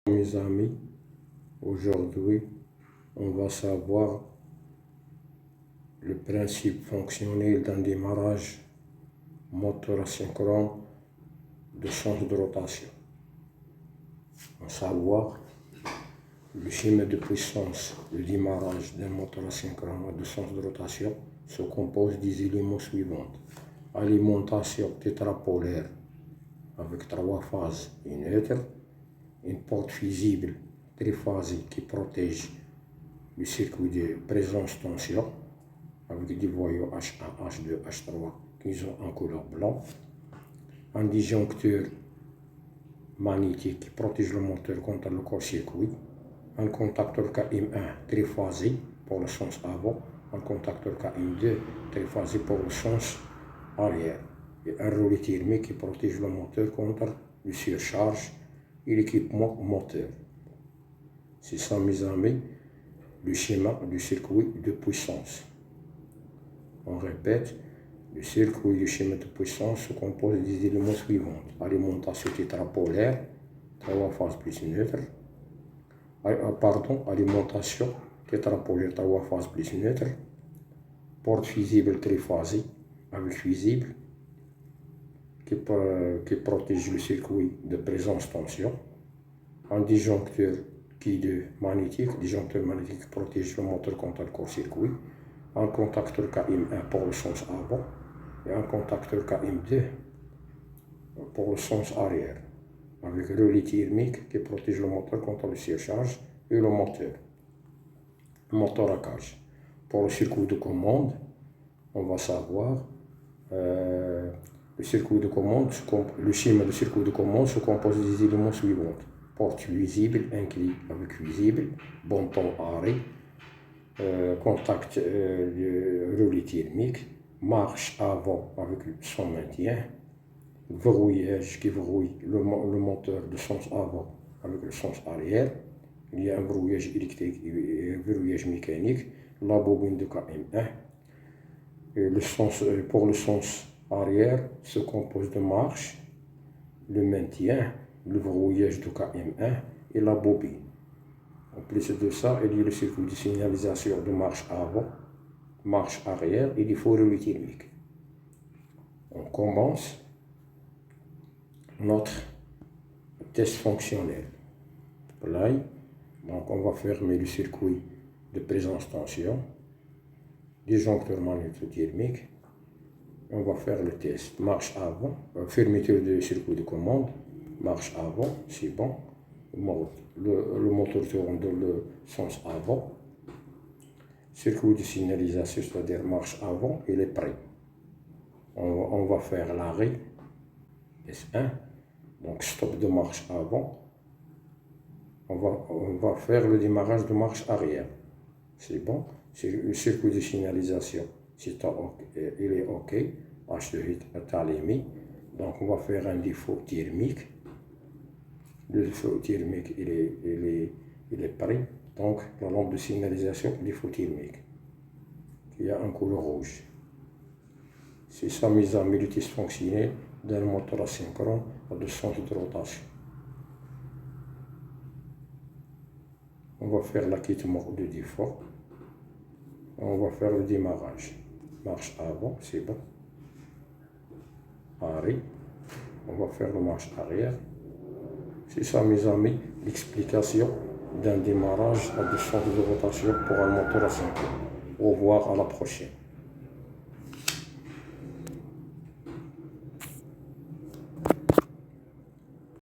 Mes amis, aujourd'hui, on va savoir le principe fonctionnel d'un démarrage moteur asynchrone de sens de rotation. On va savoir le schéma de puissance, le démarrage d'un moteur asynchrone de sens de rotation se compose des éléments suivants. Alimentation tétrapolaire avec 3 phases et neutre, une porte fusible triphasique qui protège le circuit de présence-tension avec des voyous H1, H2, H3 qui sont en couleur blanc, un disjoncteur magnétique qui protège le moteur contre le court-circuit, un contacteur KM1 triphasique pour le sens avant, un contacteur KM2 triphasique pour le sens arrière et un relais thermique qui protège le moteur contre le surcharge et l'équipement moteur. C'est ça, mes amis, le schéma du circuit de puissance. On répète, le circuit du schéma de puissance se compose des éléments suivants. Alimentation tétrapolaire, 3 phases plus neutre. Alimentation tétrapolaire, 3 phases plus neutre. Porte fusible triphasique avec fusible qui protège le circuit de présence-tension. Un disjoncteur magnétique qui protège le moteur contre le court-circuit. Un contacteur KM1 pour le sens avant et un contacteur KM2 pour le sens arrière, avec relais thermique qui protège le moteur contre le surcharge et le moteur à cage. Pour le circuit de commande, on va savoir le schéma du circuit de commande se compose des éléments suivants. Porte fusible, un clic avec fusible, bouton arrêt, contact relais thermique, marche avant avec son maintien, verrouillage qui verrouille le moteur de sens avant avec le sens arrière. Il y a un verrouillage électrique et un verrouillage mécanique, la bobine de KM1. Et pour le sens arrière se compose de marche, le maintien, le verrouillage de KM1 et la bobine. En plus de ça, il y a le circuit de signalisation de marche avant, marche arrière et il faut relais thermique. On commence notre test fonctionnel. Là, donc on va fermer le circuit de présence-tension, disjoncteur magnétothermique. On va faire le test marche avant, fermeture du circuit de commande, marche avant, c'est bon. Le moteur tourne dans le sens avant. Circuit de signalisation, c'est-à-dire marche avant, il est prêt. On va faire l'arrêt S1, donc stop de marche avant. On va faire le démarrage de marche arrière. C'est bon. Le circuit de signalisation, il est OK. H2 est allumé. Donc on va faire un défaut thermique. Le défaut thermique, il est prêt. Donc la lampe de signalisation, défaut thermique. Il y a un couleur rouge. C'est ça, mes amis, le test fonctionnel d'un moteur asynchrone de sens de rotation. On va faire l'acquittement de défaut. On va faire le démarrage. Marche avant, c'est bon. Arrêt. On va faire la marche arrière. C'est ça, mes amis, l'explication d'un démarrage à 200 de rotation pour un moteur asynchrone. Au revoir, à la prochaine.